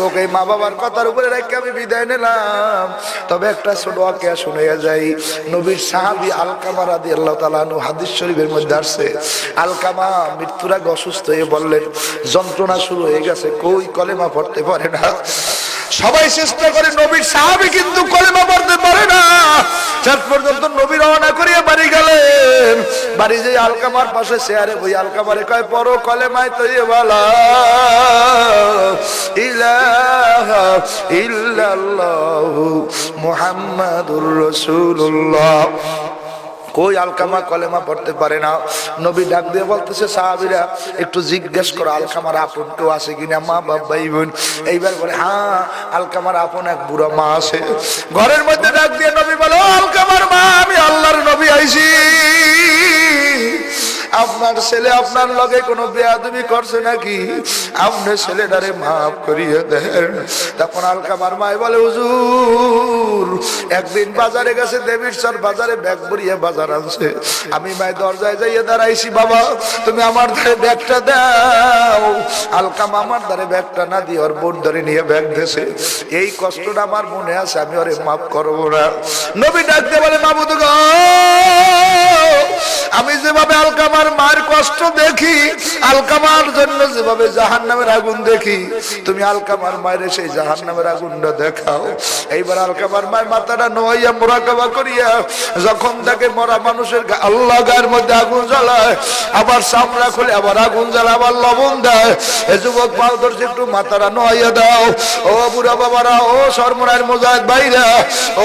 ওকে মা বাবার কথার উপরে রেখে আমি বিদায় নিলাম। তবে একটা ছোট ওয়াকিয়া শুনে যাই। নবীর সাহাবী আলকামা রাদিয়াল্লাহু তাআলা আনহু, হাদিস শরীফের মধ্যে আসছে, আলকামা মৃত্যুর আগে অসুস্থ হয়ে বললেন, যন্ত্রণা শুরু হয়ে গেছে, কই কলেমা পড়তে পারে না। সবাই চেষ্টা করে, নবীর সাহাবী কিন্তু কলেমা পড়তে পারে না। শেষ পর্যন্ত নবী রওনা করিয়া বাড়ি গেলেন। বাড়ি যে আলকামার পাশে চেয়ারে বই আলকামারে কয়, পড়ো কলেমায় তৈয়বা লা ইলাহা ইল্লাল্লাহু মুহাম্মাদুর রাসূলুল্লাহ। কই আলকামা কলেমা পড়তে পারে না। নবী ডাক দিয়ে বলতেছে, সাহাবীরা একটু জিজ্ঞেস করো আলকামার আপন কেউ আছে কিনা, মা বাপ ভাই বোন। এইবার বলে, হ্যাঁ আলকামার আপন এক বুড়া মা আছে। ঘরের মধ্যে ডাক দিয়ে নবী বলে, ও আলকামার মা, আমি আল্লাহর নবী আইছি। আপনার ছেলে আপনার লগে কোনো বেয়াদবি করছে নাকি? আপনি ছেলেটারে মাফ করিয়ে দেন। তখন আলকামার মায় বলে, হুজুর একদিন বাজারে গেছে, দেবীরচর বাজারে ব্যাগ ভরিয়ে বাজার আনছে। আমি মায় দরজায় যাইয়ে দাঁড়াইছি, বাবা তুমি আমার ধারে ব্যাগটা দাও। আলকামা আমার ধারে ব্যাগটা না দিয়ে ওর বোন ধরে নিয়ে ব্যাগ দিয়েছে। এই কষ্টটা আমার মনে আছে, আমি ওরে মাফ করবো না। নবী ডাকতে বলে, মাবুদ গো, আমি যেভাবে আলকামার মায়ের কষ্ট দেখি, আলকামার জন্য যেভাবে জাহান্নামের আগুন দেখি, তুমি আলকামার মায়ের সেই জাহান্নামের আগুনটা দেখাও। এইবার আলকামার মায়ের মাথাটা নোয়াইয়া মুরাকাবা করিয়া যখন দেখে মরা মানুষের আল্লাহ গায়ের মধ্যে আগুন জ্বালায়, আবার চামড়া খুলে আবার আগুন জ্বালায়, আবার লবণ দেয়। এ যুবক পাও ধরছে, একটু মাথাটা নোয়াইয়া দাও। ও বুড়া বাবারা, ও সরমরার মুজাহিদ ভাইরা,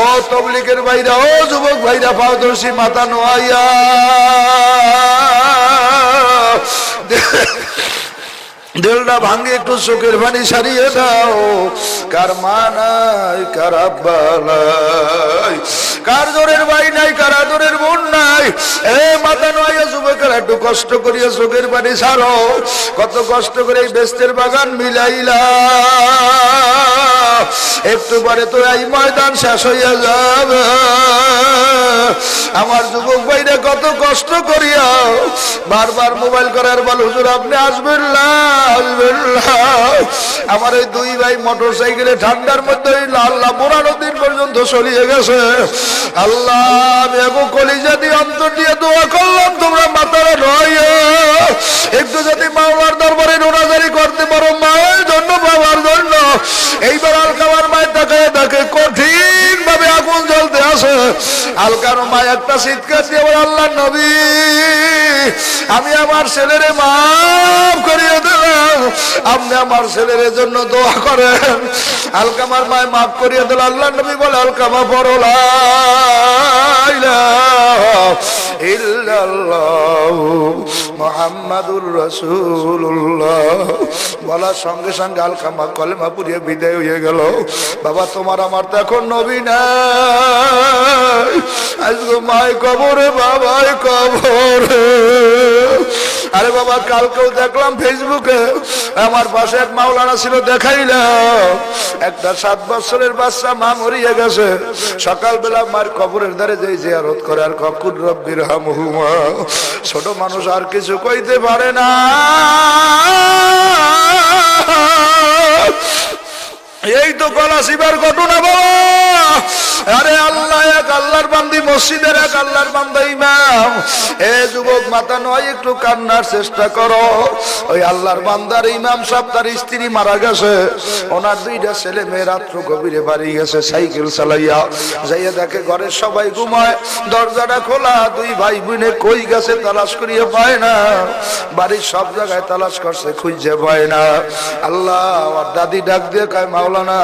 ও তবলিগের ভাইরা, ও যুবক ভাইরা, পাও ধরছি মাথা নোয়াইয়া দিলটা ভাঙ্গে একটু চোখের পানি সারিয়ে দাও। কার মা নাই, কার আব্বা নাই, কার জোরের ভাই নাই, কার আদরের বোন নাই, এ মাথা নয় যুবকের একটু কষ্ট করিয়া চোখের পানি ছাড়ো। কত কষ্ট করে এই বেস্তের বাগান মিলাইলা, একটু পরে তো এই ময়দান শেষ হইয়া যাবে। আমার যুবক ভাইরা কত কষ্ট করিয়া বারবার মোবাইল করার বল, হুজুর আপনি আসবেন না, আসবেন না। আমার এই দুই ভাই মোটর সাইকেলে ঠান্ডার মধ্যে আল্লাহ বোরা নদীর পর্যন্ত চলিয়ে গেছে। আল্লাহ আমি এখন কলিজা দিয়ে অন্তর দিয়ে দোয়া করলাম, তোমরা মাতারা নয় একটু যদি মাওলার দরবারে নোনাজারি করতে পারো, মায়ের জন্য বাবার জন্য। এইবার আলকামার মায়ের তাকায় দেখে কঠিন ভাবে আগুন জ্বলতে আসে। আলকার মা একটা চিৎকার দিয়ে বলে, আল্লাহ নবী আমি আমার ছেলেরে মাফ করিয়ে দিলাম, আপনি আমার ছেলের জন্য দোয়া করেন। আলকামার মায় মাফ করিয়ে দিল। আল্লাহ নবী বলে, আলকামা পড়ো লা ইলাহা ইল্লাল্লাহু মুহাম্মাদুর রাসূলুল্লাহ। বলার সঙ্গে সঙ্গে আলকামা কলেমা পড়িয়ে বিদায় হয়ে গেল। বাবা তোমার আমার তো এখন নবী নাই, আজকে মায় কবরে, বাবাই কবরে। আরে বাবা কালকেও দেখলাম ফেসবুকে, আমার পাশে এক মাওলানা ছিল, দেখাইলাম একটা 7 বছরের বাচ্চা মা মরিয়ে গেছে। সকালবেলা মার কবরের ধারে যে জিয়ারত করে আর ককুর রব্বির হামহুমা। ছোট মানুষ আর কিছু কইতে পারে না। এই তো গলাচিবার ঘটনা বাবা। আরে আল্লাহ এক, আল্লাহর বান্দি মসজিদের এক, আল্লাহর বান্দা ইমাম। এ যুবক মাথা নয় একটু কান্নার চেষ্টা করো। ওই আল্লাহর বান্দার ইমাম সাহেব, তার স্ত্রী মারা গেছে, ওনার 2টা ছেলে মেয়ে রাত্র গভীরে বাড়ি গেছে সাইকেল চালাইয়া। যাইয়া দেখে ঘরের সবাই ঘুমায়, দরজাটা খোলা। 2 ভাই বোনে কই গেছে তালাশ করিয়া পায় না। বাড়ির সব জায়গায় তালাশ করছে, খুঁজে পায় না। আল্লাহ ওর দাদি ডাক দিয়ে কয়, মাওলানা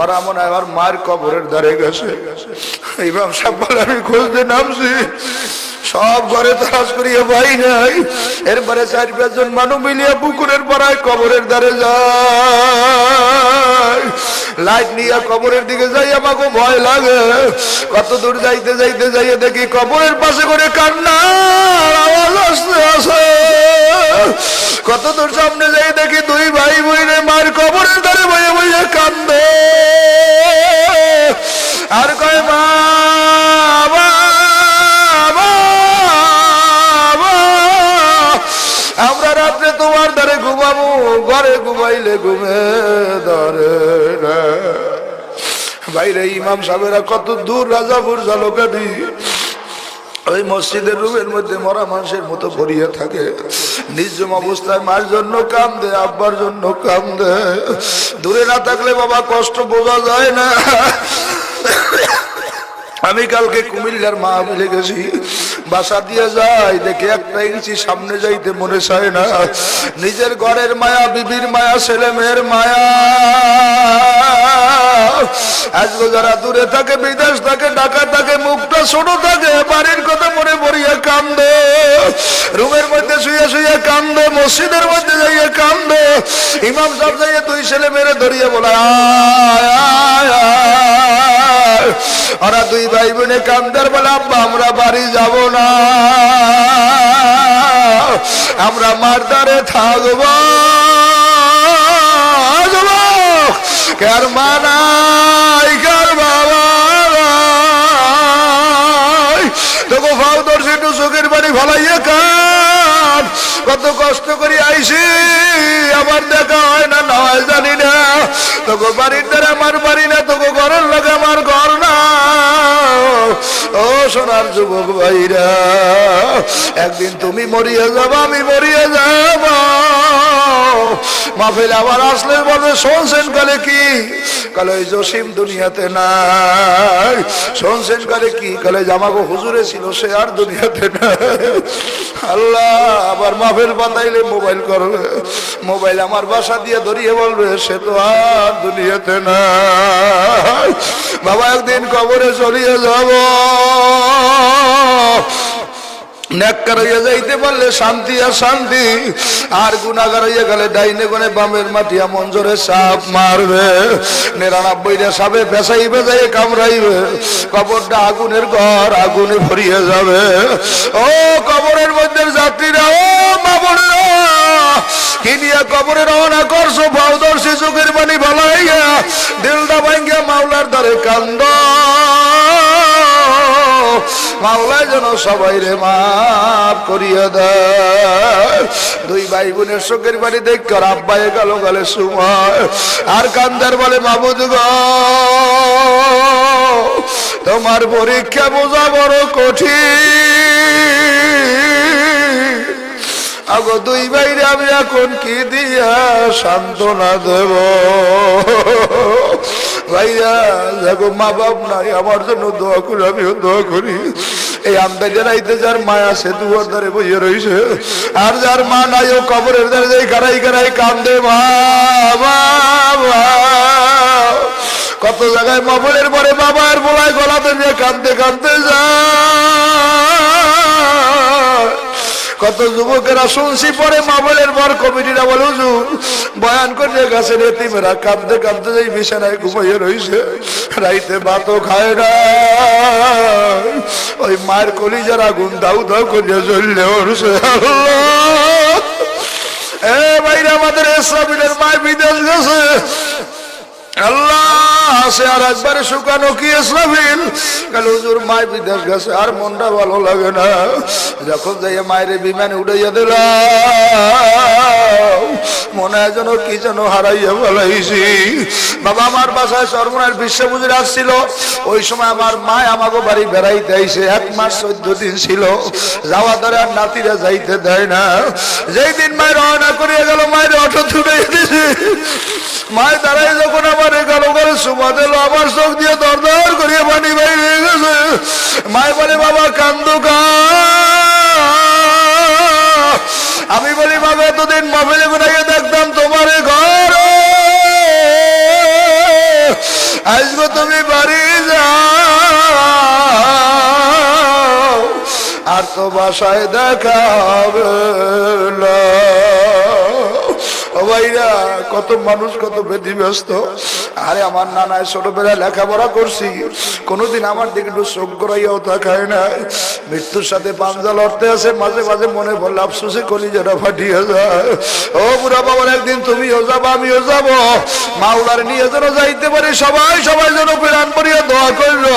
ওরা মনে হয় আমার মায়ের কবরের ধারে গেছে। ইমাম সাহেব বলে, আমি খুঁজতে নামছি, সব ঘরে তালাশ করিয়া পাই নাই। এরপরে 4-5 জন মানুষ মিলিয়ে পুকুরের পাড়ায় কবরের ধারে যায়। লাইট নিয়ে কবরের দিকে যাই, আমাকে ভয় লাগে। কত দূর যাইতে যাইতে যাইয়ে দেখি কবরের পাশে করে কান্নার আওয়াজ আসতে আসে। কত দূর সামনে যাই দেখি 2 ভাই বোনে মার কবরের ধারে বইয়ে বইয়ে কান্দে আর কয়, মা আমরা রাত্রে তোমার ধারে ঘুমাবো, ঘরে ঘুমাইলে ঘুমে ধরে। বাইরে ইমাম সাহেবেরা কত দূর রাজাপুর জালকাঠি ওই মসজিদের রুমের মধ্যে মরা মানুষের মতো পড়িয়ে থাকে, নির্জম অবস্থায় মার জন্য কান্দে, আব্বার জন্য কান্দে। দূরে না থাকলে বাবা কষ্ট বোঝা যায় না। আমি কালকে কুমিল্লার মাহফিলে গেছি, বাসা দিয়ে যাই দেখে 1 ইঞ্চি সামনে যাইতে মনে চায় না। নিজের ঘরের মায়া, বিবির মায়া, ছেলে মেয়ের মায়া। আজকে যারা দূরে থাকে, বিদেশ থাকে, ঢাকা থাকে, মুখটা ছোট থাকে, বাড়ির কথা মনে পড়িয়া কান্দে, রুমের মধ্যে শুয়ে শুয়ে কান্দে, মসজিদের মধ্যে যাইয়ে কান্দে। ইমাম সাহেব যাইয়ে 2 ছেলে মেয়েরে ধরিয়ে বলে ওরা 2 ভাই বোনে কান্দার বলে আব্বা আমরা বাড়ি যাব না, আমরা মারদারে থাকবো। কার মা নাই, কার বাবা নাই, তোকে ফাও ধরছে একটু চোখের বাড়ি ভালাইয়ে কান। কত কষ্ট করে আইসি, আমার দেখা হয় না, না হয় জানি না। তোকে বাড়ির দ্বারা আমার বাড়ি না, তোকে ঘরের লাগে আমার ঘর না। ও সোনার যুবক ভাইরা, একদিন তুমি মরিয়ে যাবো, আমি মরিয়ে যাব। মাহফিল আবার আসলে বলে শুনছেন কালে কি, কালে ওই জসিম দুনিয়াতে নাই। শুনছেন কালে কি, কালে জামাগো হুজুরে ছিল সে আর দুনিয়াতে নাই। আল্লাহ আবার মাহফিল বাতাইলে মোবাইল করবে, মোবাইল আমার বাসা দিয়ে ধরিয়ে বলবে সে তো আর দুনিয়াতে নাই। বাবা একদিন কবরে চলিয়ে যাব। নেককার হইয়া যাইতে পারলে শান্তি আর শান্তি, আর গুনাহগার হইয়া গেলে ডাইনে গনে বামের মাটিয়া মঞ্জরে সাপ মারবে, 99টা সাপে পেশাই পেশাই কামড়াইবে। কবরটা আগুনের ঘর, আগুনে ভরিয়ে যাবে। ও কবরের মধ্যে যাত্রীরা, ও মা বোনেরা, কি নিয়ে কবরে রওনা করছো? ভাউদর্শী চোখের পানি ভালাইয়া দিলটা ভাঙ্গিয়া মাওলার দ্বারে কান্দ। মাওলাই যেন সবাই রে মাফ করিয়া দেয়। 2 ভাই বোনের চোখের বাড়ি দেখ আব্বাই গেল গেলে সময়, আর কান্দার বলে মাবুদ গো তোমার পরীক্ষা বোঝা বড় কঠিন। আগো 2 ভাইরে আমি এখন কি দিয়া সান্ত্বনা দেব? ভাইয়া দেখো মা বাপ নাই, আমার জন্য দোয়া করি, আমিও দোয়া করি। এই আমদাজের আইতে যার মায়া আছে দুয়ার ধারে বইয়ে রয়েছে, আর যার মা নাই ও কবরের ধারে যাই গাড়াই গাড়াই কান্দে মা বাবা। কত জায়গায় মাবলের পরে বাবার বলায় গলাতে নিয়ে কান্দতে কান্দতে যায়। কত যুবকেরা শুনছি পরে মাবলের পর কমিটিরা বলে হুজুর বয়ান করে গাছের এতিমেরা কাঁদতে কাঁদতে যাই বিছানায় ঘুমাইয়ে রয়েছে, রাইতে ভাতও খায় না। ওই মায়ের কলিজার আগুন দাউ দাউ করে জ্বললে উঠছে। এ ভাইরা আমাদের ইসরাফিলের মায় বিদেশ গেছে, আল্লাহ আছে আর একবারে শুকানো কি ইসরাফিল কাল হুজুর মায় বিদেশ গেছে, আর মনটা ভালো লাগে না। যখন যাইয়া মায়ের বিমানে উড়াইয়া দিল মনে হয় যেন কি যেন হারাইয়া ফেলাইছি। বাবা আমার বাসায় সর্বনাশ বিশ্বপুজোর আসছিল, ওই সময় আমার মায় আমাকে বাড়ি বেড়াইতে আইছে। 1 মাস 14 দিন ছিল, যাওয়া ধরে আর নাতিরা যাইতে দেয় না। যেই দিন মায়ের রওনা করিয়া গেল মায়ের অটো ছুটে দিয়েছে। মায় দাঁড়াই যখন আমার গেল ঘরে সুমা দিল, আমার চোখ দিয়ে দর দর করিয়া পানি বাইরে গেছে। মায় বলে বাবা কান্দো কা। আমি বলি বাবা এতদিন মাফিলে গুনাইয়া দেখতাম তোমার ঘর, আজকে তুমি বাড়ি যাও আর তো বাসায় দেখা হবে না। ভাইরা কত মানুষ কত ব্যস্ত। আরে আমার নানায় ছোটবেলায় লেখাপড়া করছি, কোনোদিন আমার দিকে একটু চোখ গড়াইয়াও তাকায় না। মৃত্যুর সাথে পাঞ্জা লড়তে আছে, মাঝে মাঝে মনে পড়লে আফসোসে কলিজাটা ফাটিয়ে যায়। ও বুড়া বাবার একদিন তুমিও যাবো আমিও যাব, মাওলার নিয়ে যেন যাইতে পারি। সবাই সবাই যেন প্রাণ পড়িয়া দোয়া করলো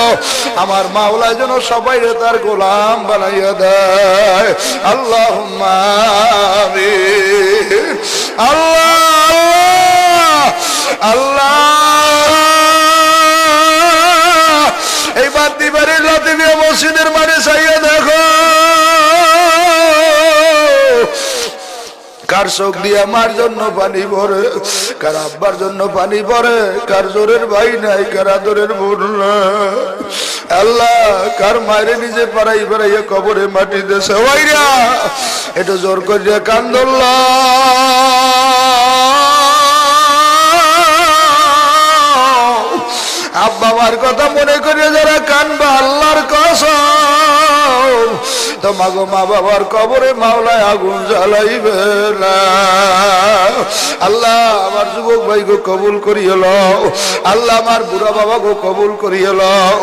আমার মাওলায় যেন সবাই তার গোলাম বানাইয়া দেয়। আল্লাহুম্মা আমিন। আল্লাহ আল্লাহ মসজিদের মাঠে চাইয়ে দেখো কার চোখ দিয়ে আমার জন্য পানি পড়ে, কার আব্বার জন্য পানি পড়ে, কার জোরের ভাই নাই, কার আদরের বোন নাই। আল্লাহ কার মায়ের নিজে পাড়াই পাড়াইয়া কবরে মাটি দেশে ওইরা একটু জোর করিয়া কান্দল। আব্বা মার কথা মনে করিয়া যারা কানবা আল্লাহর কসম তোমাগো মা বাবার কবরে মাওলায় আগুন জ্বালাইবে না। আল্লাহ আমার যুবক ভাই গো কবুল করিয়ে লও, আল্লাহ আমার বুড়া বাবা গো কবুল করিয়ে লও,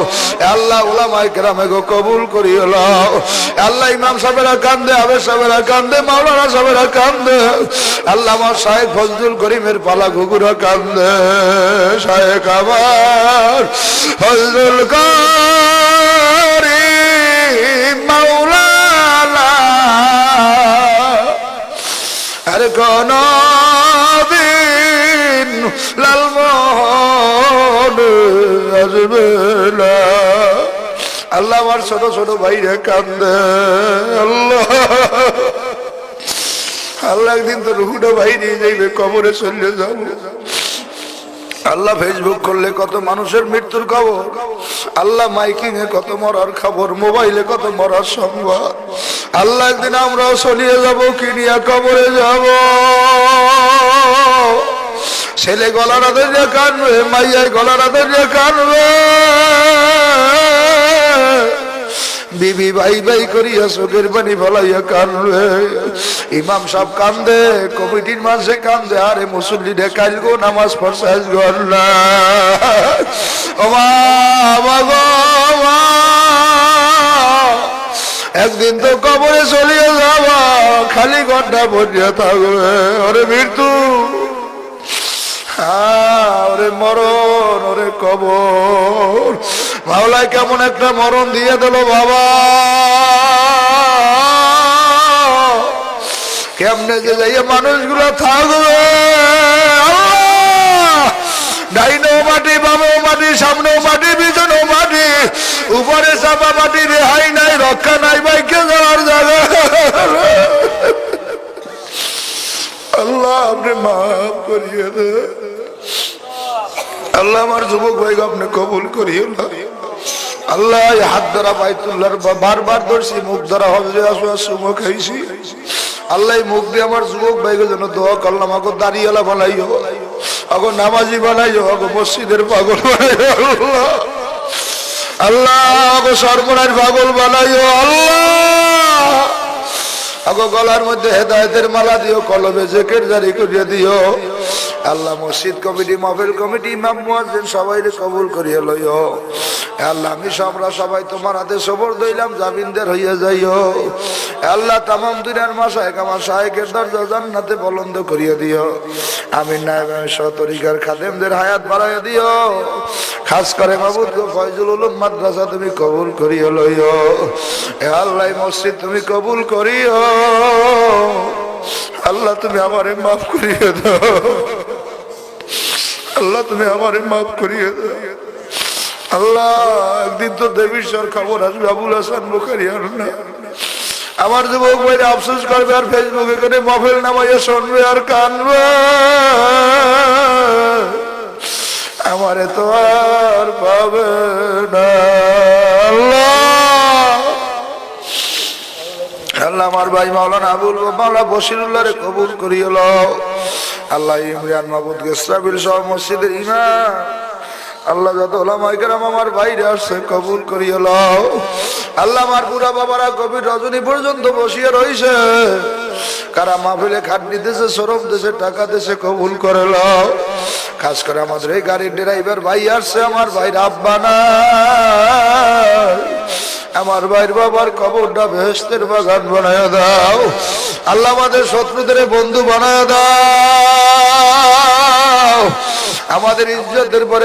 আল্লাহ উলামায়ে কেরামে গো কবুল করিয়ে লও। আল্লাহ ইমাম সাহেবেরা কান্দে, আবেদ সাহেবেরা কান্দে, মাওলানা সাহেবেরা কান্দে, আল্লাহ আমার শায়েখ ফজলুল করিমের পালা ঘুঘুরা কান্দে, শায়েখ আমার ফজলুল করিম মাওলানা আর কোন দিন লালমোহন আসবে না। আল্লাহ আমার ছোট ছোট ভাইরা কান্দে, আল্লাহ আল্লাহ একদিন তো রুহুটা ভাই নিয়ে যাইবে, কবরে চলে যাবো। আল্লাহ ফেসবুক করলে কত মানুষের মৃত্যুর খবর, আল্লাহ মাইকিং এ কত মরার খবর, মোবাইলে কত মরার সংবাদ। আল্লাহ একদিন আমরাও চলিয়ে যাব, কিনিয়া কবরে যাব। ছেলে গলার আদরে কানবে, মাইয়ায় গলার আদরে কানবে, বিবি ভাই ভাই করিয়া চোখের পানি ফলাইয়া কান্দে, ইমাম সাহেব কান্দে, কমিটির মাঝে কান্দে, আরে মুসল্লি রে কাল গো নামাজ পড়ছাস গর না। ও বাবা একদিন তো কবরে চলিয়ে যাবা, খালি ঘন্টা পড়িয়া থাকবে। ওরে মৃত্যু, ওরে মরণ, ওরে কবর, মাওলায় কেমন একটা মরণ দিয়ে দিল বাবা। কেমনে যে যাইয়া মানুষগুলো থাকবে, ডাইনেও মাটি, বামেও মাটি, সামনেও মাটি, পিছনেও মাটি, উপরে চাপা মাটি, রেহাই নাই, রক্ষা নাই, বাইকে যাওয়ার জায়গা। আল্লাহ আপনি মাফ করিয়ে দে, আল্লাহ আমার যুবক ভাই আপনি কবুল করিয়ে না। আল্লাহ হাত ধরা বাইতুল্লাহর বারবার ধরছি, মুখ ধরা হবে সুমো খাইছি। আল্লাহ মুখ দিয়ে আমার যুবক ভাইকে যেন দোয়া করলাম, আগো দাঁড়িয়েলা বানাইও, আগো নামাজি বানাইও, আগো মসজিদের পাগল বানাইও, আল্লাহ আগো সর্বনাশ পাগল বানাইও, আল্লাহ আগো গলার মধ্যে হেদায়েতের মালা দিও, কলবে জিকির জারি করিয়ে দিও। আল্লাহ মসজিদ কমিটি, মাহফিল কমিটি, ইমাম মুয়াজ্জিন সবাইকে কবুল করিয়ে লইও। আল্লাহ আমি আমরা সবাই তোমার হাতে সবর দইলাম, জামিনদার হইয়া যাইও। আল্লাহ তামাম দুনিয়ার মাশায়েখ আমার শায়েখের দরজা জান্নাতে বুলন্দ করিয়ে দিও। আমিন নায়েব তরিকার খাদেমদের হায়াত বাড়াইয়া দিও। খাস করে মাবুদ গো ফয়জুল উলুম মাদ্রাসা তুমি কবুল করিয়ে লইও। এ আল্লাহ মসজিদ তুমি কবুল করিও। আল্লাহ তুমি আমারে মাফ করিয়ে দাও, আল্লাহ তুমি আমারে মাফ করিয়ে দাও। আল্লাহ একদিন তো দেবীশ্বর খবর আসবে, আবুল হাসান বুখারী আর না, আমার যুবক ভাইরা আফসোস করবে আর ফেসবুকে করে মাহফিল নামাইয়া শুনবে আর কানবে, আমারে তো আর পাবে না। আল্লাহ আমার ভাই মাওলানা আবুল মাওলা বশিরুল্লাহ রে কবুল করিয়ে লও। আল্লাহ ইমরান মাহমুদ গেস্টাবিল সহ মসজিদের ইমাম, আল্লাহ যত ওলামায়ে কেরাম আমার বাইরে আসছে কবুল করিয়ে লও। আল্লাহ আমার বুড়া বাবারা গভীর রজনী পর্যন্ত বসিয়ে রইছে, কারা মাহফিলে খাট নিতেছে, সরম দেশে, টাকা দেশে, কবুল করে লও। খাস করে আমাদের এই গাড়ির ড্রাইভার ভাই আসছে, আমার ভাইয়ের আব্বা নাই, আমার ভাইয়ের বাবার কবরটা বেহেশতের বাগান বানায় দাও। আল্লাহ আমাদের শত্রুদের বন্ধু বানায় দাও, আমাদের ইজ্জতের পরে